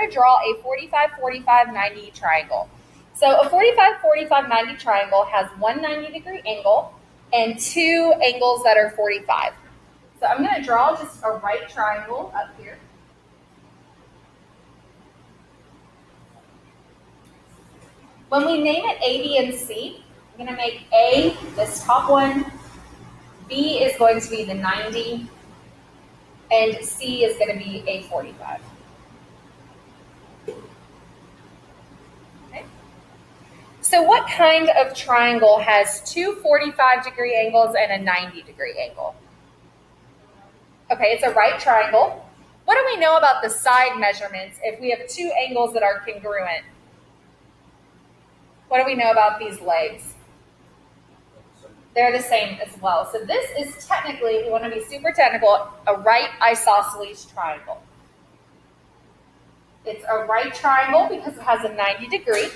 to draw a 45, 45, 90 triangle. So a 45, 45, 90 triangle has one 90-degree angle and two angles that are 45. So I'm going to draw just a right triangle up here. When we name it A, B, and C, I'm going to make A this top one, B is going to be the 90, and C is going to be a 45. Okay. So what kind of triangle has two 45-degree angles and a 90-degree angle? Okay, it's a right triangle. What do we know about the side measurements if we have two angles that are congruent? What do we know about these legs? They're the same as well. So this is technically, we want to be super technical, a right isosceles triangle. It's a right triangle because it has a 90-degree,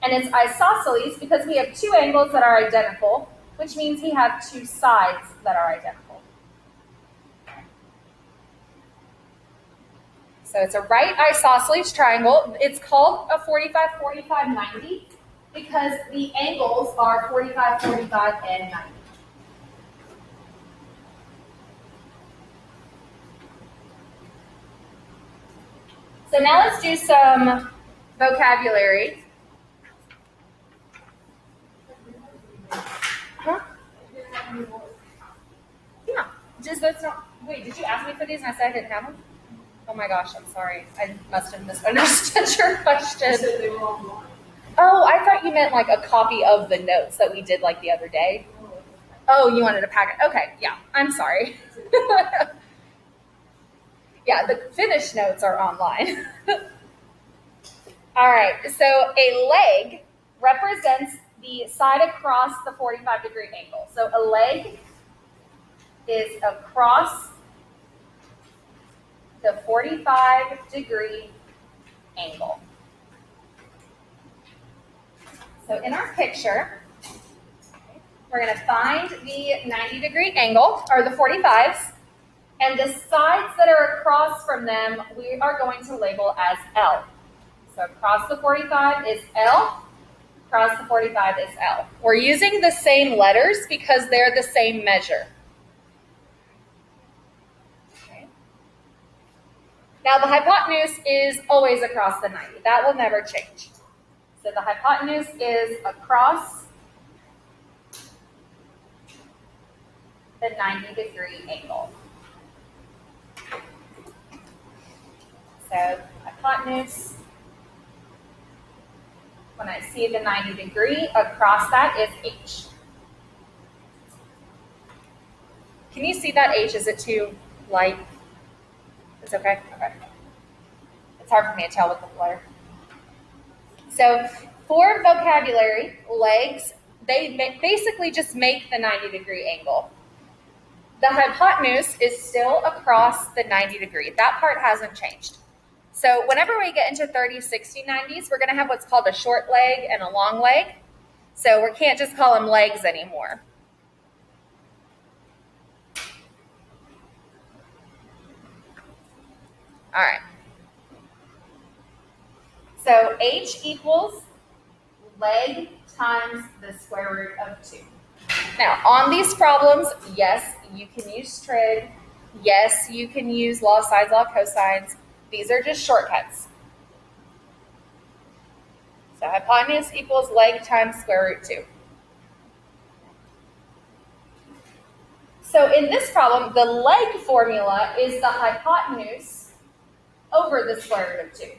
and it's isosceles because we have two angles that are identical, which means we have two sides that are identical. So it's a right isosceles triangle. It's called a 45, 45, 90 because the angles are 45, 45, and 90. So now let's do some vocabulary. Huh? Yeah. Just that's not. Wait, did you ask me for these and I said I didn't have them? Oh my gosh, I'm sorry. I must have misunderstood your question. You said they were online. Oh, I thought you meant like a copy of the notes that we did like the other day. Oh, you wanted a packet. Okay, yeah, I'm sorry. Yeah, the finished notes are online. All right, so a leg represents the side across the 45-degree angle. So a leg is across the 45-degree angle. So in our picture, we're going to find the 90-degree angle, or the 45s, and the sides that are across from them, we are going to label as L. So across the 45 is L, across the 45 is L. We're using the same letters because they're the same measure. Okay. Now the hypotenuse is always across the 90. That will never change. So the hypotenuse is across the 90-degree angle. So hypotenuse, when I see the 90-degree, across that is H. Can you see that H? Is it too light? It's okay? Okay. It's hard for me to tell with the blur. So for vocabulary, legs, they basically just make the 90-degree angle. The hypotenuse is still across the 90-degree. That part hasn't changed. So whenever we get into 30, 60, 90s, we're going to have what's called a short leg and a long leg. So we can't just call them legs anymore. All right. So H equals leg times the square root of 2. Now, on these problems, yes, you can use trig. Yes, you can use law of sides, law of cosines. These are just shortcuts. So hypotenuse equals leg times square root 2. So in this problem, the leg formula is the hypotenuse over the square root of 2.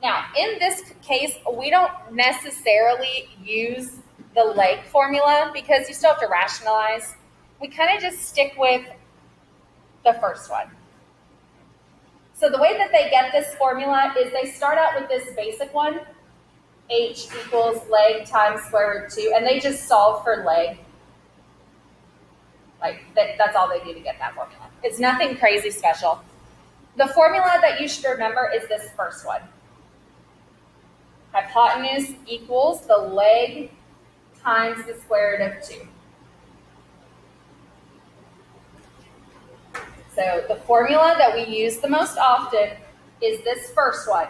Now, in this case, we don't necessarily use the leg formula because you still have to rationalize. We kind of just stick with the first one. So the way that they get this formula is they start out with this basic one, H equals leg times square root 2, and they just solve for leg. Like, that's all they do to get that formula. It's nothing crazy special. The formula that you should remember is this first one. Hypotenuse equals the leg times the square root of 2. So the formula that we use the most often is this first one.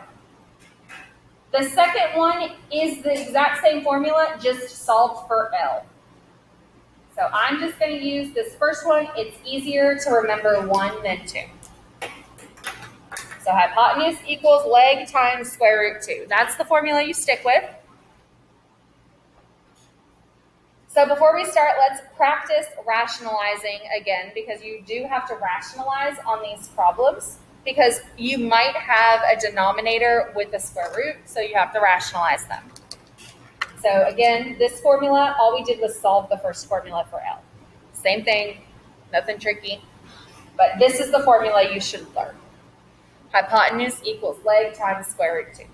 The second one is the exact same formula, just solved for L. So I'm just going to use this first one. It's easier to remember 1 than 2. So hypotenuse equals leg times square root 2. That's the formula you stick with. So before we start, let's practice rationalizing again, because you do have to rationalize on these problems, because you might have a denominator with a square root, so you have to rationalize them. So again, this formula, all we did was solve the first formula for L. Same thing, nothing tricky, but this is the formula you should learn. Hypotenuse equals leg times square root 2.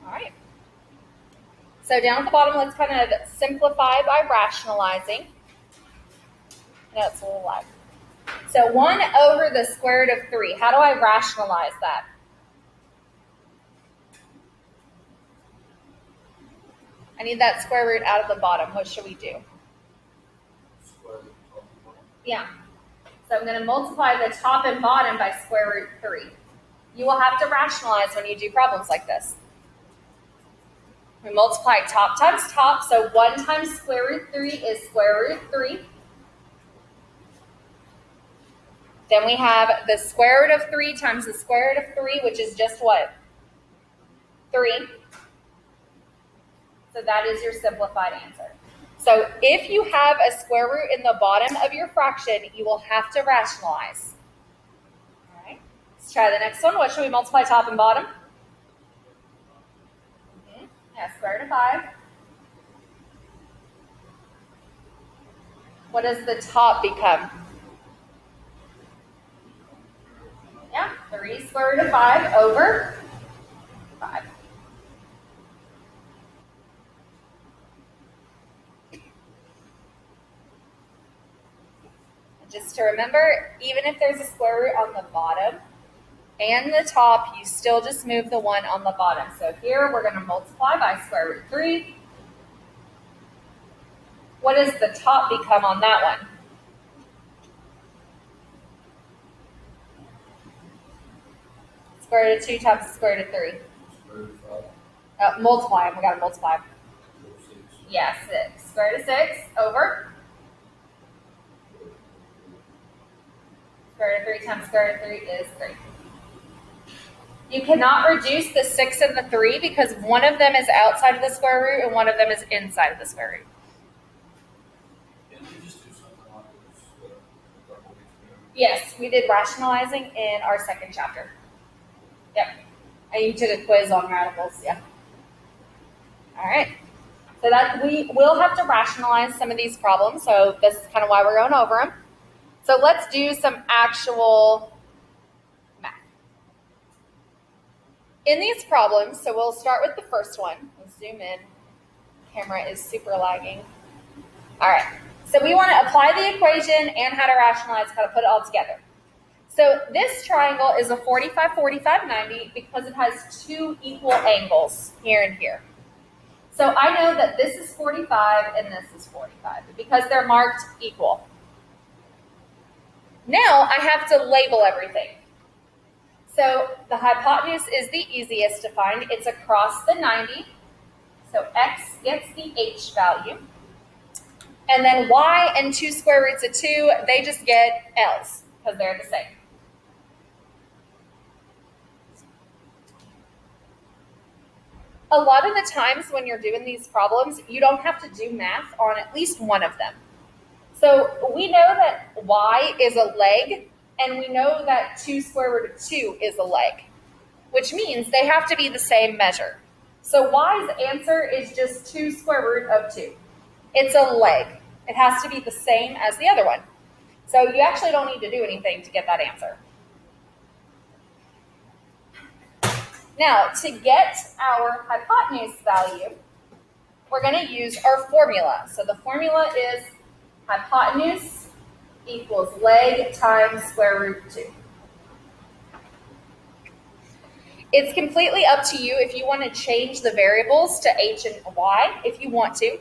All right. So down at the bottom, let's kind of simplify by rationalizing. No, it's a little light. So 1 over the square root of 3. How do I rationalize that? I need that square root out of the bottom. What should we do? Yeah. So I'm going to multiply the top and bottom by square root 3. You will have to rationalize when you do problems like this. We multiply top times top, so 1 times square root 3 is square root 3. Then we have the square root of 3 times the square root of 3, which is just what? 3. So that is your simplified answer. So if you have a square root in the bottom of your fraction, you will have to rationalize. All right, let's try the next one. What should we multiply top and bottom? Yeah, square root of 5. What does the top become? Yeah, 3 square root of 5 over 5. Just to remember, even if there's a square root on the bottom and the top, you still just move the 1 on the bottom. So here we're going to multiply by square root 3. What does the top become on that one? Square root of 2 times the square root of 3. Multiply them. We got to multiply them. Yeah, 6. Square root of 6 over square root of 3 times square root of 3 is 3. You cannot reduce the 6 and the 3 because one of them is outside of the square root and one of them is inside of the square root. Yes, we did rationalizing in our second chapter. Yep. And you took a quiz on radicals, yeah. All right. So that we will have to rationalize some of these problems, so this is kind of why we're going over them. So let's do some actual math. In these problems, so we'll start with the first one. Let's zoom in. Camera is super lagging. All right. So we want to apply the equation and how to rationalize, how to put it all together. So this triangle is a 45, 45, 90 because it has 2 equal angles here and here. So I know that this is 45 and this is 45 because they're marked equal. Now I have to label everything. So the hypotenuse is the easiest to find. It's across the 90. So x gets the h value. And then y and 2 square roots of 2, they just get l's because they're the same. A lot of the times when you're doing these problems, you don't have to do math on at least one of them. So we know that y is a leg, and we know that 2 square root of 2 is a leg, which means they have to be the same measure. So y's answer is just 2 square root of 2. It's a leg. It has to be the same as the other one. So you actually don't need to do anything to get that answer. Now, to get our hypotenuse value, we're going to use our formula. So the formula is hypotenuse equals leg times square root 2. It's completely up to you if you want to change the variables to h and y if you want to.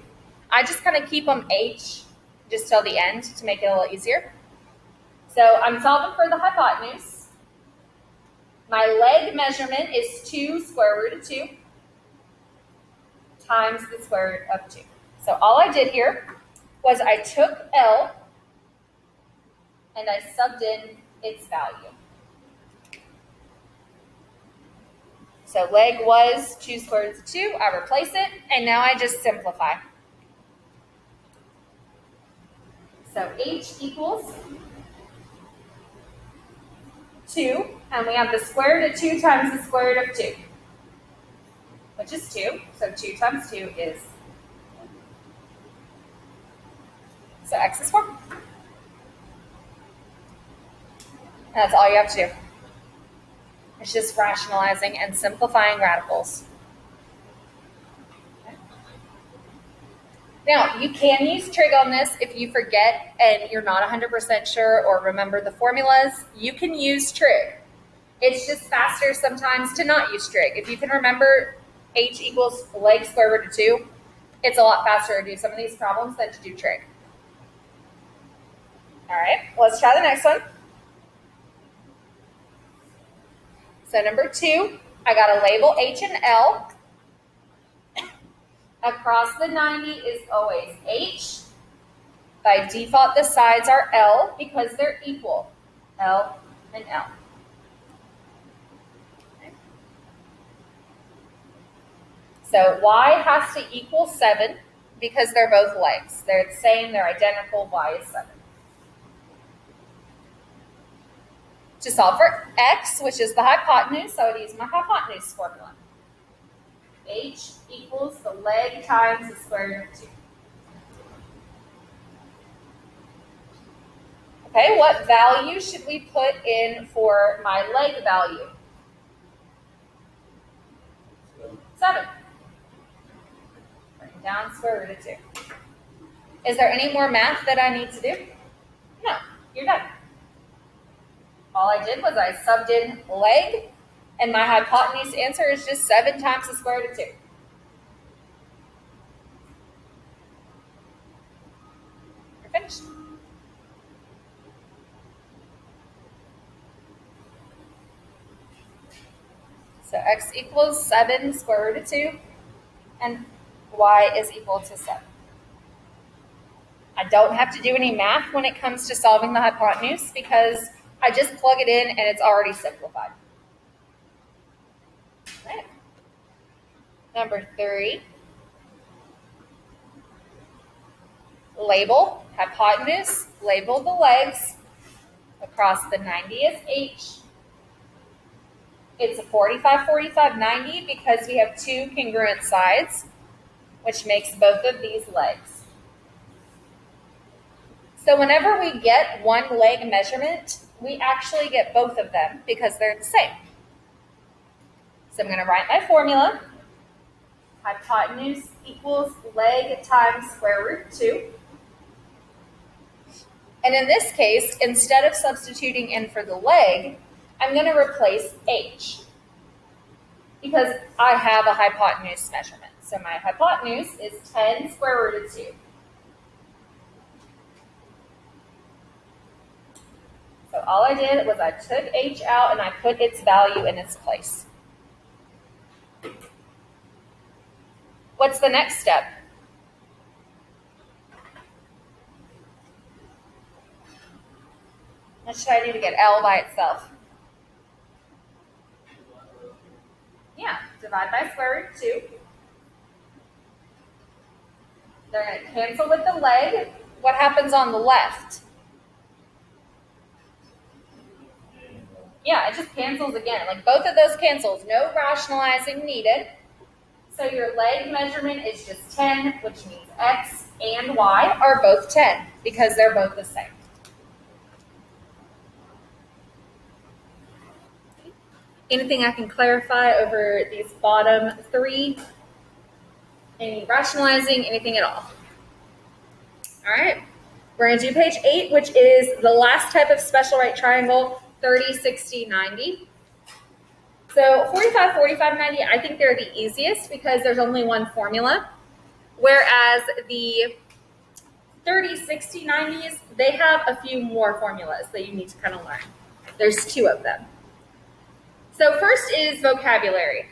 I just kind of keep them h just till the end to make it a little easier. So I'm solving for the hypotenuse. My leg measurement is 2 square root of 2 times the square root of 2. So all I did here was I took L and I subbed in its value. So leg was 2 square roots of 2. I replace it, and now I just simplify. So h equals 2, and we have the square root of 2 times the square root of 2, which is 2. So 2 times 2 is, so x is 4. That's all you have to do. It's just rationalizing and simplifying radicals. Now, you can use trig on this if you forget and you're not 100% sure or remember the formulas. You can use trig. It's just faster sometimes to not use trig. If you can remember h equals leg square root of 2, it's a lot faster to do some of these problems than to do trig. All right, let's try the next one. So number 2, I got to label h and L. Across the 90 is always h. By default, the sides are L because they're equal, L and L. Okay. So y has to equal 7 because they're both legs. They're the same, they're identical, y is 7. To solve for x, which is the hypotenuse, so I would use my hypotenuse formula. H equals the leg times the square root of 2. Okay, what value should we put in for my leg value? 7. Bring down square root of 2. Is there any more math that I need to do? No, you're done. All I did was I subbed in leg, and my hypotenuse answer is just 7 times the square root of 2. We're finished. So x equals 7 square root of 2, and y is equal to 7. I don't have to do any math when it comes to solving the hypotenuse because I just plug it in and it's already simplified. Right. Number 3, label hypotenuse, label the legs. Across the 90 is h. It's a 45, 45, 90 because we have 2 congruent sides, which makes both of these legs. So whenever we get one leg measurement, we actually get both of them because they're the same. So I'm going to write my formula. Hypotenuse equals leg times square root 2. And in this case, instead of substituting in for the leg, I'm going to replace h because I have a hypotenuse measurement. So my hypotenuse is 10 square root of 2. So all I did was I took h out and I put its value in its place. What's the next step? What should I do to get L by itself? Yeah, divide by square root 2. They're going to cancel with the leg. What happens on the left? Yeah, it just cancels again. Like both of those cancels, no rationalizing needed. So your leg measurement is just 10, which means x and y are both 10 because they're both the same. Anything I can clarify over these bottom 3? Any rationalizing, anything at all? All right, we're going to do page 8, which is the last type of special right triangle, 30, 60, 90. So 45, 45, 90, I think they're the easiest because there's only one formula. Whereas the 30, 60, 90s, they have a few more formulas that you need to kind of learn. There's 2 of them. So first is vocabulary.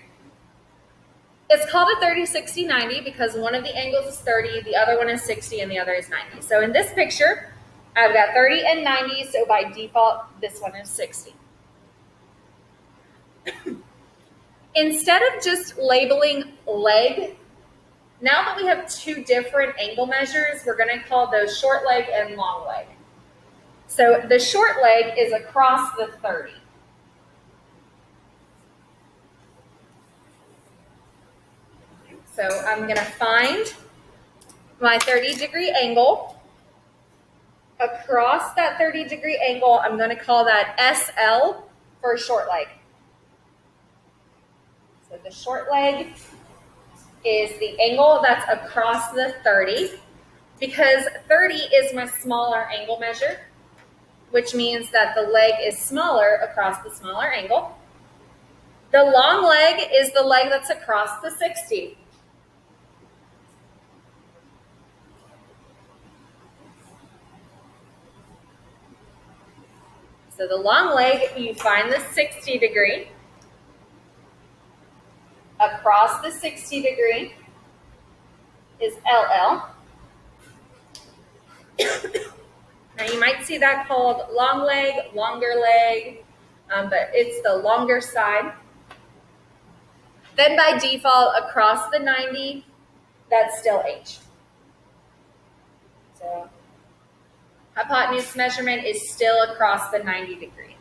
It's called a 30, 60, 90 because one of the angles is 30, the other one is 60, and the other is 90. So in this picture, I've got 30 and 90, so by default, this one is 60. Instead of just labeling leg, now that we have 2 different angle measures, we're going to call those short leg and long leg. So the short leg is across the 30. So I'm going to find my 30-degree angle. Across that 30-degree angle, I'm going to call that SL for short leg. So the short leg is the angle that's across the 30, because 30 is my smaller angle measure, which means that the leg is smaller across the smaller angle. The long leg is the leg that's across the 60. So the long leg, you find the 60 degree. Across the 60 degree is LL. Now you might see that called long leg, longer leg, but it's the longer side. Then by default, across the 90, that's still H. So hypotenuse measurement is still across the 90 degree.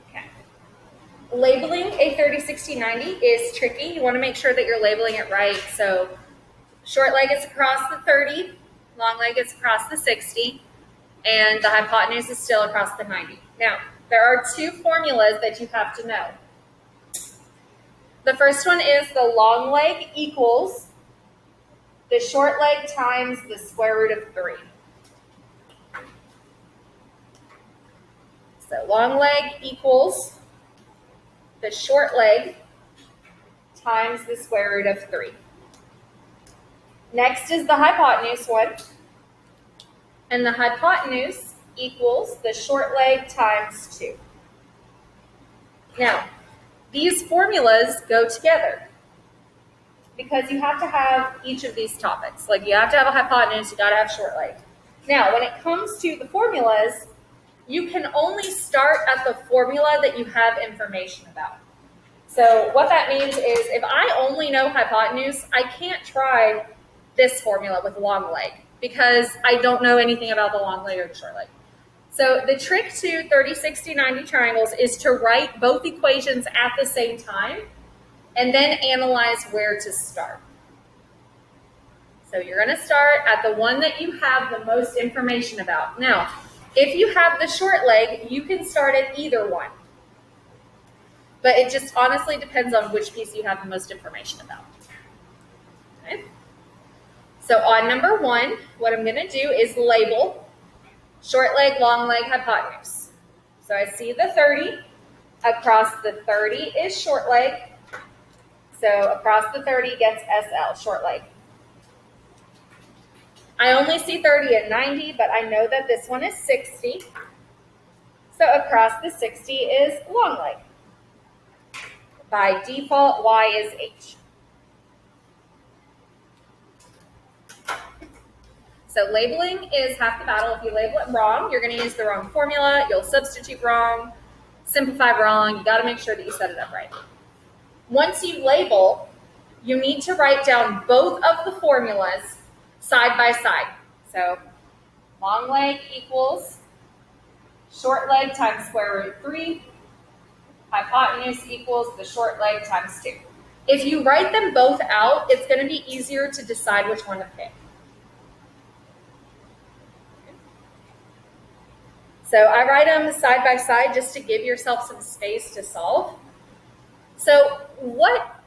Okay. Labeling a 30, 60, 90 is tricky. You want to make sure that you're labeling it right. So short leg is across the 30, long leg is across the 60, and the hypotenuse is still across the 90. Now, there are 2 formulas that you have to know. The first one is the long leg equals the short leg times the square root of 3. So long leg equals the short leg times the square root of 3. Next is the hypotenuse one. And the hypotenuse equals the short leg times 2. Now, these formulas go together because you have to have each of these topics. Like you have to have a hypotenuse, you got to have short leg. Now, when it comes to the formulas, you can only start at the formula that you have information about. So what that means is if I only know hypotenuse, I can't try this formula with long leg because I don't know anything about the long leg or the short leg. So the trick to 30, 60, 90 triangles is to write both equations at the same time and then analyze where to start. So you're going to start at the one that you have the most information about. Now, if you have the short leg, you can start at either one. But it just honestly depends on which piece you have the most information about. Okay? So on number 1, what I'm going to do is label short leg, long leg, hypotenuse. So I see the 30. Across the 30 is short leg. So across the 30 gets SL, short leg. I only see 30 and 90, but I know that this one is 60. So across the 60 is long leg. By default, Y is H. So labeling is half the battle. If you label it wrong, you're going to use the wrong formula. You'll substitute wrong, simplify wrong. You got to make sure that you set it up right. Once you label, you need to write down both of the formulas side by side. So long leg equals short leg times square root 3. Hypotenuse equals the short leg times 2. If you write them both out, it's going to be easier to decide which one to pick. So I write them side by side just to give yourself some space to solve. So what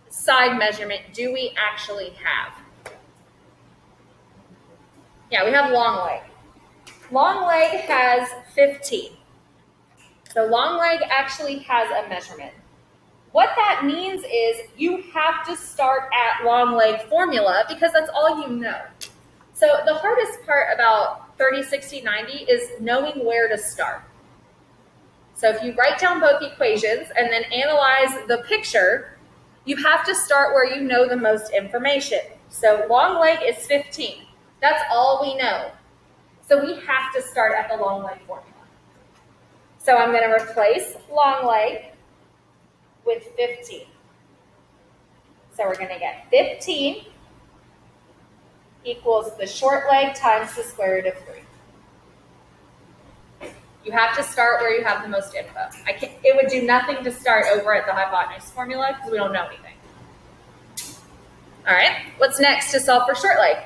side measurement do we actually have? Yeah, we have long leg. Long leg has 15. So long leg actually has a measurement. What that means is you have to start at long leg formula because that's all you know. So the hardest part about 30, 60, 90 is knowing where to start. So if you write down both equations and then analyze the picture, you have to start where you know the most information. So long leg is 15. That's all we know. So we have to start at the long leg formula. So I'm going to replace long leg with 15. So we're going to get 15 equals the short leg times the square root of 3. You have to start where you have the most info. It would do nothing to start over at the hypotenuse formula because we don't know anything. All right, what's next to solve for short leg?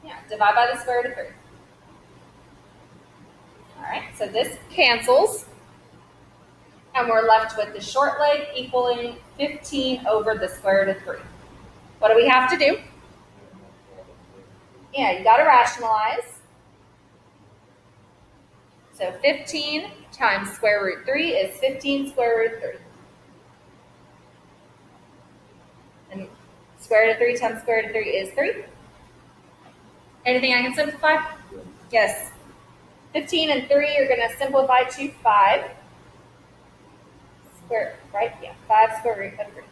Yeah, divide by the square root of 3. All right, so this cancels. And we're left with the short leg equaling 15 over the square root of 3. What do we have to do? Yeah, you got to rationalize. So 15 times square root 3 is 15 square root 3. And square root of 3 times square root of 3 is 3. Anything I can simplify? Yes. 15 and 3 are going to simplify to 5. Right? Yeah, 5 square root of 3.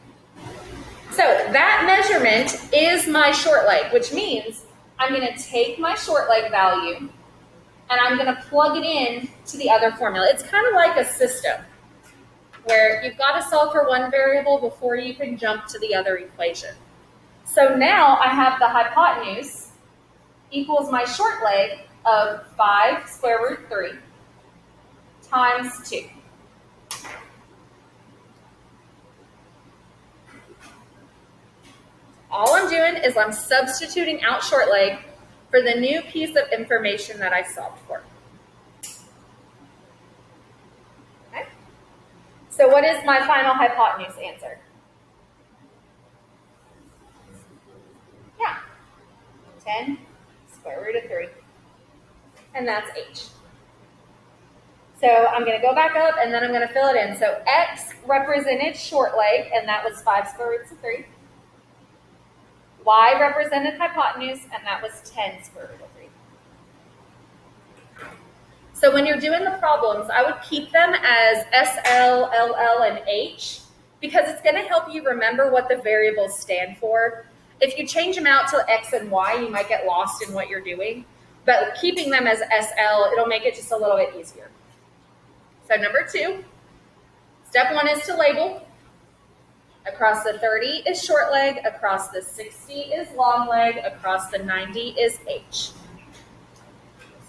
So that measurement is my short leg, which means I'm going to take my short leg value and I'm going to plug it in to the other formula. It's kind of like a system where you've got to solve for one variable before you can jump to the other equation. So now I have the hypotenuse equals my short leg of 5 square root 3 times 2. All I'm doing is I'm substituting out short leg for the new piece of information that I solved for. Okay. So what is my final hypotenuse answer? Yeah, 10 square root of 3. And that's h. So I'm going to go back up and then I'm going to fill it in. So x represented short leg, and that was 5 square roots of 3. Y represented hypotenuse, and that was 10 square root of 3. So when you're doing the problems, I would keep them as SL, LL, and H because it's going to help you remember what the variables stand for. If you change them out to X and Y, you might get lost in what you're doing. But keeping them as SL, it'll make it just a little bit easier. So number 2, step 1 is to label. Across the 30 is short leg, across the 60 is long leg, across the 90 is H.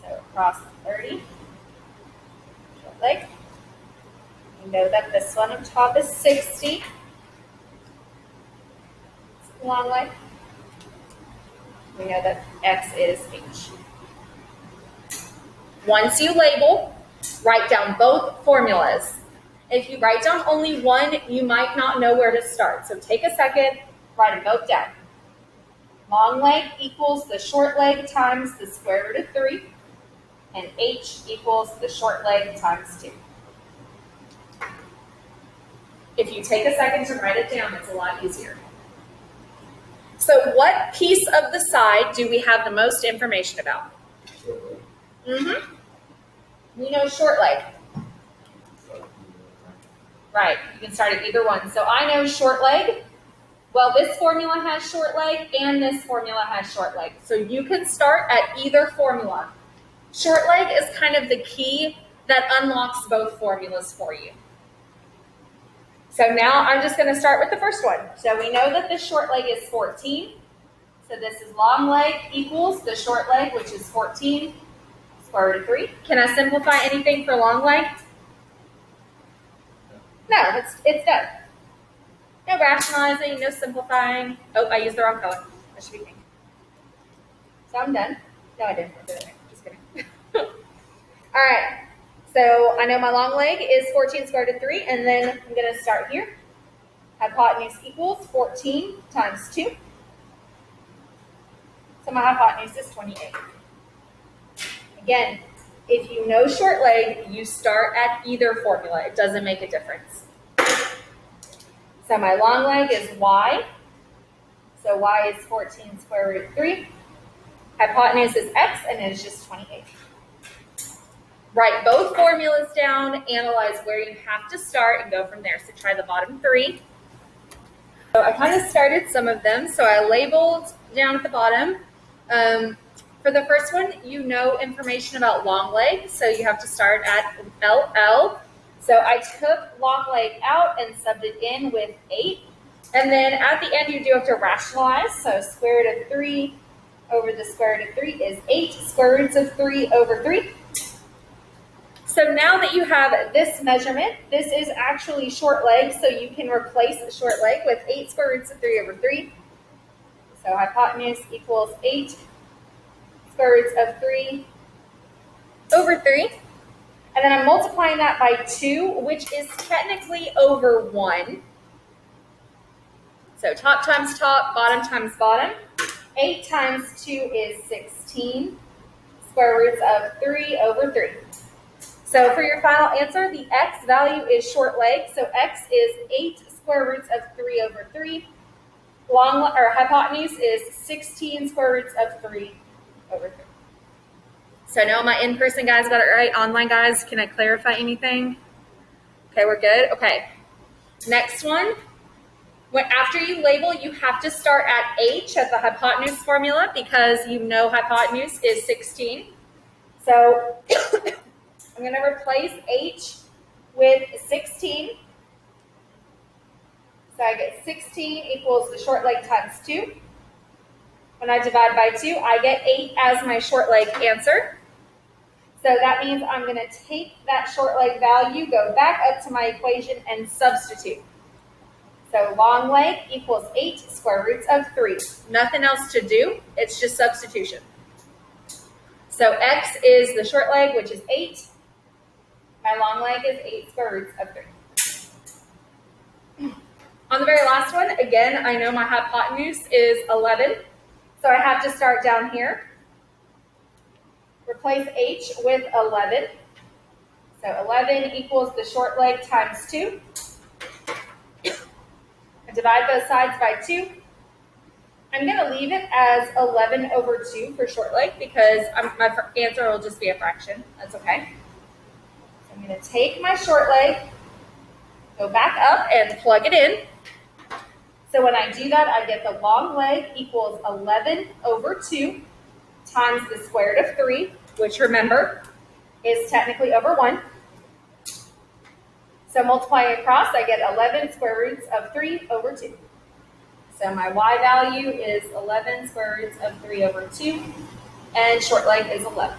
So across the 30, short leg. We know that this one on top is 60. It's long leg. We know that X is H. Once you label, write down both formulas. If you write down only one, you might not know where to start. So take a second, write them both down. Long leg equals the short leg times the square root of 3, and H equals the short leg times 2. If you take a second to write it down, it's a lot easier. So what piece of the side do we have the most information about? We know short leg. Right, you can start at either one. So I know short leg. Well, this formula has short leg and this formula has short leg. So you can start at either formula. Short leg is kind of the key that unlocks both formulas for you. So now I'm just going to start with the first one. So we know that the short leg is 14. So this is long leg equals the short leg, which is 14 square root of 3. Can I simplify anything for long leg? No, it's done. No rationalizing, no simplifying. Oh, I used the wrong color. That should be pink. So I'm done. No, I didn't. Just kidding. All right. So I know my long leg is 14 square root of 3, and then I'm going to start here. Hypotenuse equals 14 times 2. So my hypotenuse is 28. Again, if you know short leg, you start at either formula. It doesn't make a difference. So my long leg is y. So y is 14 square root 3. Hypotenuse is x, and it is just 28. Write both formulas down, analyze where you have to start, and go from there. So try the bottom three. So I kind of started some of them. So I labeled down at the bottom. For the first one, you know information about long leg, so you have to start at LL. So I took long leg out and subbed it in with 8. And then at the end, you do have to rationalize. So square root of 3 over the square root of 3 is 8. Square roots of 3 over 3. So now that you have this measurement, this is actually short leg, so you can replace the short leg with 8 square roots of 3 over 3. So hypotenuse equals 8 square roots of 3 over 3. And then I'm multiplying that by 2, which is technically over 1. So top times top, bottom times bottom. 8 times 2 is 16 square roots of 3 over 3. So for your final answer, the x value is short leg. So x is 8 square roots of 3 over 3. Hypotenuse is 16 square roots of 3 over 3. So I know my in-person guys got it right. Online guys, can I clarify anything? Okay, we're good? Okay. Next one. After you label, you have to start at h at the hypotenuse formula because you know hypotenuse is 16. So I'm going to replace h with 16. So I get 16 equals the short leg times 2. When I divide by 2, I get 8 as my short leg answer. So that means I'm going to take that short leg value, go back up to my equation, and substitute. So long leg equals 8 square roots of 3. Nothing else to do. It's just substitution. So x is the short leg, which is 8. My long leg is 8 square roots of 3. On the very last one, again, I know my hypotenuse is 11. So I have to start down here. Replace h with 11. So 11 equals the short leg times 2. I divide both sides by 2. I'm going to leave it as 11 over 2 for short leg because my answer will just be a fraction. That's okay. So I'm going to take my short leg, go back up, and plug it in. So when I do that, I get the long leg equals 11 over 2 times the square root of 3, which remember is technically over 1. So multiplying across, I get 11 square roots of 3 over 2. So my y value is 11 square roots of 3 over 2, and short leg is 11.